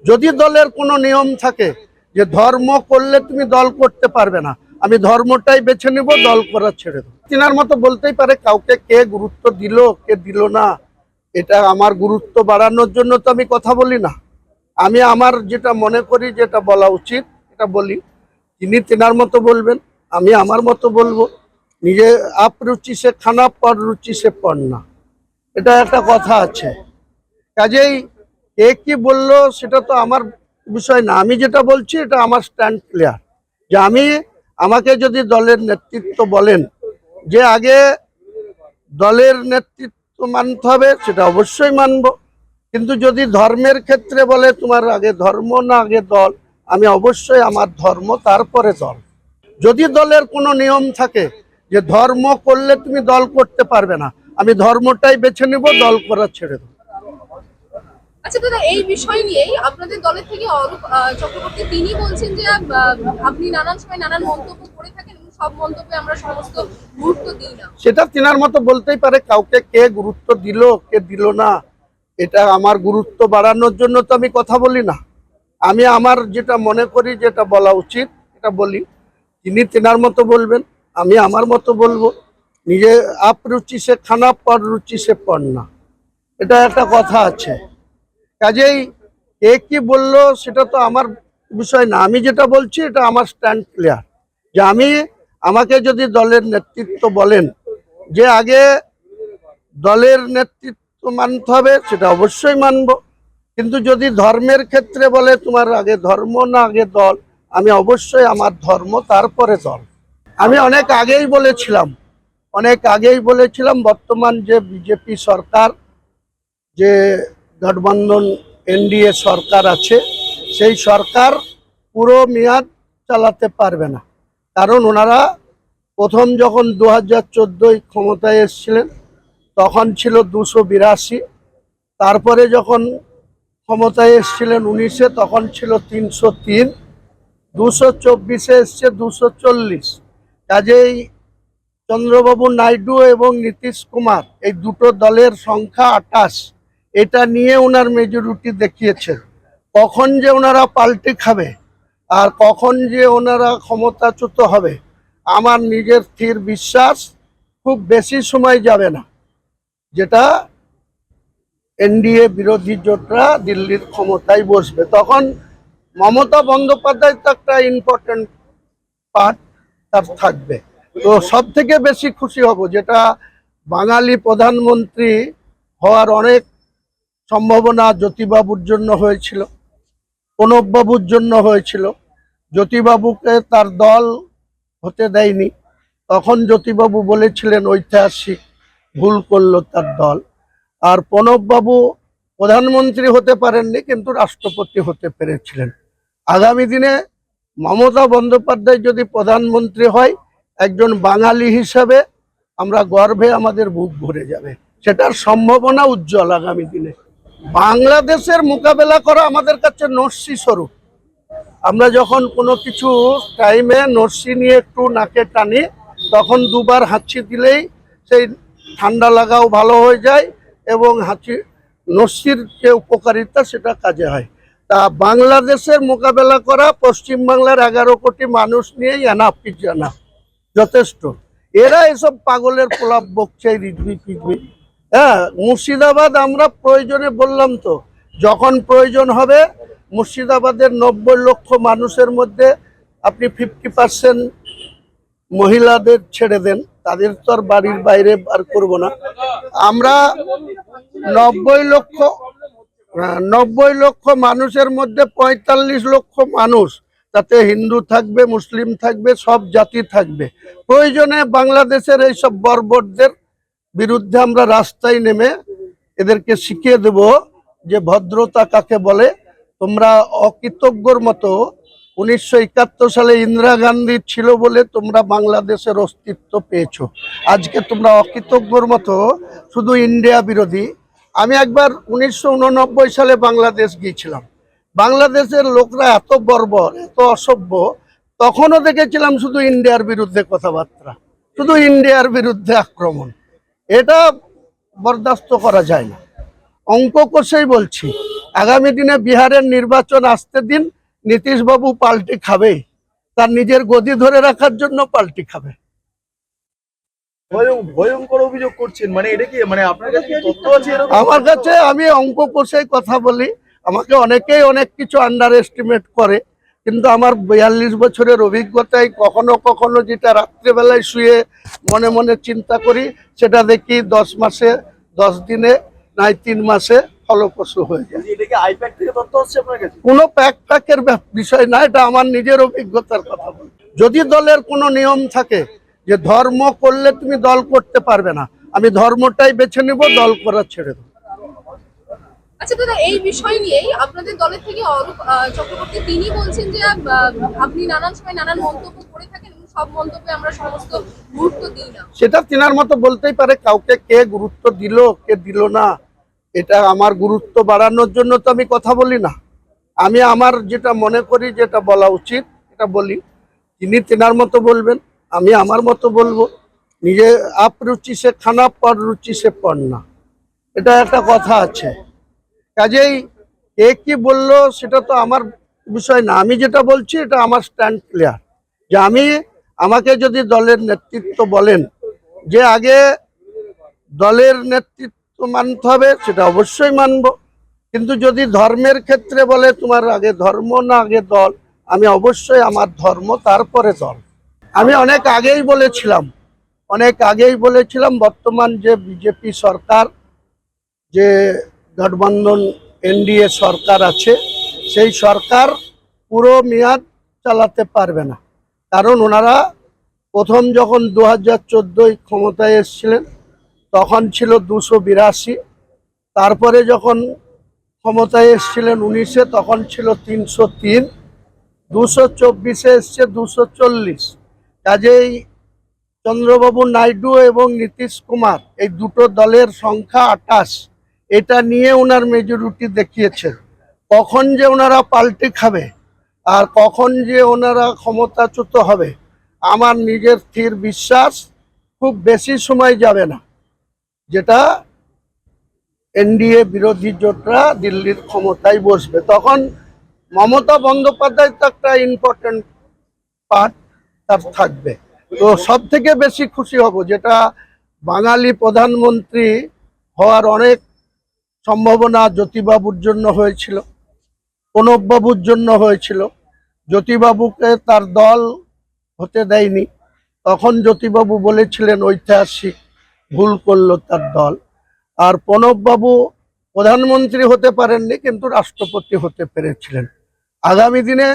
যদি দলের কোনো নিয়ম থাকে যে ধর্ম করলে তুমি দল করতে পারবে না, আমি ধর্মটাই বেছে নিব, দল করা ছেড়ে দেবো। তিনার মতো বলতেই পারে, কাউকে কে গুরুত্ব দিল কে দিল না, এটা আমার গুরুত্ব বাড়ানোর জন্য তো আমি কথা বলি না। আমি আমার যেটা মনে করি, যেটা বলা উচিত এটা বলি। তিনি তেনার মতো বলবেন, আমি আমার মতো বলবো। নিজে আপ রুচি সে খানা, পর রুচি সে পড়না, এটা একটা কথা আছে। কাজেই কে কি বললো সেটা তো আমার বিষয় না। আমি যেটা বলছি এটা আমার স্ট্যান্ড ক্লিয়ার, যে আমাকে যদি দলের নেতৃত্ব বলেন যে আগে দলের নেতৃত্ব মানতে হবে, সেটা অবশ্যই মানব। কিন্তু যদি ধর্মের ক্ষেত্রে বলে তোমার আগে ধর্ম না আগে দল, আমি অবশ্যই আমার ধর্ম তারপরে দল। যদি দলের কোনো নিয়ম থাকে যে ধর্ম করলে তুমি দল করতে পারবে না, আমি ধর্মটাই বেছে নিব, দল করা ছেড়ে দেবো। আচ্ছা দাদা, এই বিষয় নিয়েই আপনাদের দলের থেকে অরূপ চক্রবর্তী তিনি বলছেন যে আপনি নানান সময় নানান মন্তব্য করে থাকেন এবং সব মন্তব্যে আমরা সমস্ত গুরুত্ব দিই না। সেটা তিনার মতো বলতেই পারে, কাউকে কে গুরুত্ব দিল কে দিল না, এটা আমার গুরুত্ব বাড়ানোর জন্য তো আমি কথা বলি না। আমি আমার যেটা মনে করি, যেটা বলা উচিত এটা বলি। তিনি তেনার মতো বলবেন, আমি আমার মতো বলবো। নিজে আপ রুচি সে খানা, পর রুচি সে পড়না, এটা একটা কথা আছে। কাজেই কে কি বললো সেটা তো আমার বিষয় না। আমি যেটা বলছি এটা আমার স্ট্যান্ড ক্লিয়ার, যে আমাকে যদি দলের নেতৃত্ব বলেন যে আগে দলের নেতৃত্ব মানতে হবে, সেটা অবশ্যই মানব। কিন্তু যদি ধর্মের ক্ষেত্রে বলে তোমার আগে ধর্ম না আগে দল, আমি অবশ্যই আমার ধর্ম তারপরে দল। আমি অনেক আগেই বলেছিলাম বর্তমান যে বিজেপি সরকার, যে গঠবন্ধন এনডিএ সরকার আছে, সেই সরকার পুরো মেয়াদ চালাতে পারবে না। কারণ ওনারা প্রথম যখন 2014 ক্ষমতায় এসেছিলেন তখন ছিল 282, তারপরে যখন ক্ষমতায় এসেছিলেন 19-এ তখন ছিল 303, 224-এ এসছে 240। কাজেই চন্দ্রবাবু নাইডু এবং নীতিশ কুমার এই দুটো দলের সংখ্যা 28, এটা নিয়ে ওনার মেজরিটি দেখিয়েছেন। কখন যে ওনারা পাল্টে খাবে আর কখন যে ওনারা ক্ষমতাচ্যুত হবে, আমার নিজের স্থির বিশ্বাস খুব বেশি সময় যাবে না, যেটা এনডিএ বিরোধী জোটরা দিল্লির ক্ষমতায় বসবে। তখন মমতা বন্দ্যোপাধ্যায় তো একটা ইম্পর্টেন্ট পার্ট তার থাকবে। তো সব থেকে বেশি খুশি হব, যেটা বাঙালি প্রধানমন্ত্রী হওয়ার অনেক সম্ভাবনা জ্যোতিবাবুর জন্য হয়েছিল, প্রণববাবুর জন্য হয়েছিল। জ্যোতিবাবুকে তার দল হতে দেয়নি, তখন জ্যোতিবাবু বলেছিলেন ঐতিহাসিক ভুল করলো তার দল। আর প্রণববাবু প্রধানমন্ত্রী হতে পারেননি, কিন্তু রাষ্ট্রপতি হতে পেরেছিলেন। আগামী দিনে মমতা বন্দ্যোপাধ্যায় যদি প্রধানমন্ত্রী হয়, একজন বাঙালি হিসাবে আমরা গর্বে আমাদের বুক ভরে যাবে, সেটার সম্ভাবনা উজ্জ্বল আগামী দিনে। বাংলাদেশের মোকাবেলা করা আমাদের কাছে নস্যি স্বরূপ। আমরা যখন কোনো কিছু টাইমে নস্যি নিয়ে একটু নাকে টানি, তখন দুবার হাঁচি দিলেই সেই ঠান্ডা লাগাও ভালো হয়ে যায় এবং নস্যির যে উপকারিতা সেটা কাজে হয়। তা বাংলাদেশের মোকাবেলা করা পশ্চিমবাংলার 11 কোটি মানুষ নিয়েই এনাফ ইজ এনাফ, যথেষ্ট। এরা এসব পাগলের প্রলাপ বকছে রিজভি ফিজবি। হ্যাঁ, মুর্শিদাবাদ আমরা প্রয়োজনে বললাম তো, যখন প্রয়োজন হবে মুর্শিদাবাদের 90 লক্ষ মানুষের মধ্যে আপনি 50% মহিলাদের ছেড়ে দেন, তাদের তো আর বাড়ির বাইরে বার করব না আমরা। 90 লক্ষ মানুষের মধ্যে 45 লক্ষ মানুষ, তাতে হিন্দু থাকবে, মুসলিম থাকবে, সব জাতি থাকবে। প্রয়োজনে বাংলাদেশের এইসব বর্বরদের বিরুদ্ধে আমরা রাস্তায় নেমে এদেরকে শিখিয়ে দেব যে ভদ্রতা কাকে বলে। তোমরা অকৃতজ্ঞর মতো 1971 সালে ইন্দিরা গান্ধী ছিল বলে তোমরা বাংলাদেশের অস্তিত্ব পেয়েছো। আজকে তোমরা অকৃতজ্ঞর মতো শুধু ইন্ডিয়া বিরোধী। আমি একবার 1989 সালে বাংলাদেশ গিয়েছিলাম। বাংলাদেশের লোকরা এত বর্বর, এত অসভ্য, তখনও দেখেছিলাম শুধু ইন্ডিয়ার বিরুদ্ধে কথাবার্তা, শুধু ইন্ডিয়ার বিরুদ্ধে আক্রমণ। এটা বরদাস্ত করা যায় না। অঙ্ক কষেই বলছি, আগামী দিনে বিহারের নির্বাচন আসতে দিন, নীতিশবাবু পাল্টি খাবেই, তার নিজের গদি ধরে রাখার জন্য পাল্টি খাবে। ভয়ঙ্কর অভিযোগ করছেন, মানে এটা কি, মানে আপনার কাছে কি তথ্য আছে এরকম? আমার কাছে, আমি অঙ্ক কষেই কথা বলি, আমাকে অনেকেই অনেক কিছু আন্ডার এস্টিমেট করে, কিন্তু আমার 42 বছরের অভিজ্ঞতায় কখনো কখনো যেটা রাত্রেবেলায় শুয়ে মনে মনে চিন্তা করি, সেটা দেখি 10 মাসে, 10 দিনে, নাই 3 মাসে ফলপ্রসূ হয়ে যায়। এটা কি আইপ্যাক থেকে তথ্য হচ্ছে আপনার কাছে? কোনো প্যাকের বিষয় না, এটা আমার নিজের অভিজ্ঞতার কথা বলি। যদি দলের কোনো নিয়ম থাকে যে ধর্ম করলে তুমি দল করতে পারবে না, আমি ধর্মটাই বেছে নিব, দল করা ছেড়ে দেবো। আচ্ছা দাদা, এই বিষয় নিয়েই আপনাদের দলের থেকে অরূপ চক্রবর্তী তিনি বলছেন যে আপনি নানান সময় নানান মন্তব্য করে থাকেন এবং সব মন্তব্যে আমরা সমস্ত গুরুত্ব দিই না। সেটা তিনার মতো বলতেই পারে, কাউকে কে গুরুত্ব দিল কে দিল না, এটা আমার গুরুত্ব বাড়ানোর জন্য তো আমি কথা বলি না। আমি আমার যেটা মনে করি, যেটা বলা উচিত এটা বলি। তিনি তিনার মতো বলবেন, আমি আমার মতো বলবো। নিজে আপ রুচি সে খানা, পর রুচি সে পড়না, এটা একটা কথা আছে। কাজেই কে কি বললো সেটা তো আমার বিষয় না। আমি যেটা বলছি এটা আমার স্ট্যান্ড ক্লিয়ার, যে আমাকে যদি দলের নেতৃত্ব বলেন যে আগে দলের নেতৃত্ব মানতে হবে, সেটা অবশ্যই মানব। কিন্তু যদি ধর্মের ক্ষেত্রে বলে তোমার আগে ধর্ম না আগে দল, আমি অবশ্যই আমার ধর্ম তারপরে দল। আমি অনেক আগেই বলেছিলাম বর্তমান যে বিজেপি সরকার, যে গঠবন্ধন এনডিএ সরকার আছে, সেই সরকার পুরো মেয়াদ চালাতে পারবে না। কারণ ওনারা প্রথম যখন 2014 ক্ষমতায় এসেছিলেন তখন ছিল 282, তারপরে যখন ক্ষমতায় এসেছিলেন 19-এ তখন ছিল 303, 224-এ এসছে 240। কাজেই চন্দ্রবাবু নাইডু এবং নীতিশ কুমার, এই দুটো দলের সংখ্যা 28, এটা নিয়ে ওনার মেজরিটি দেখিয়েছেন। কখন যে ওনারা পাল্টে খাবে আর কখন যে ওনারা ক্ষমতাচ্যুত হবে, আমার নিজের স্থির বিশ্বাস খুব বেশি সময় যাবে না, যেটা এনডিএ বিরোধী জোটরা দিল্লির ক্ষমতায় বসবে। তখন মমতা বন্দ্যোপাধ্যায় তো একটা ইম্পর্টেন্ট পার্ট তার থাকবে। তো সব থেকে বেশি খুশি হব, যেটা বাঙালি প্রধানমন্ত্রী হওয়ার অনেক সম্ভাবনা জ্যোতিবাবুর জন্য হয়েছিল, প্রণববাবুর জন্য হয়েছিল। জ্যোতিবাবুকে তার দল হতে দেয়নি, তখন জ্যোতিবাবু বলেছিলেন ঐতিহাসিক ভুল করলো তার দল। আর প্রণববাবু প্রধানমন্ত্রী হতে পারেননি, কিন্তু রাষ্ট্রপতি হতে পেরেছিলেন। আগামী দিনে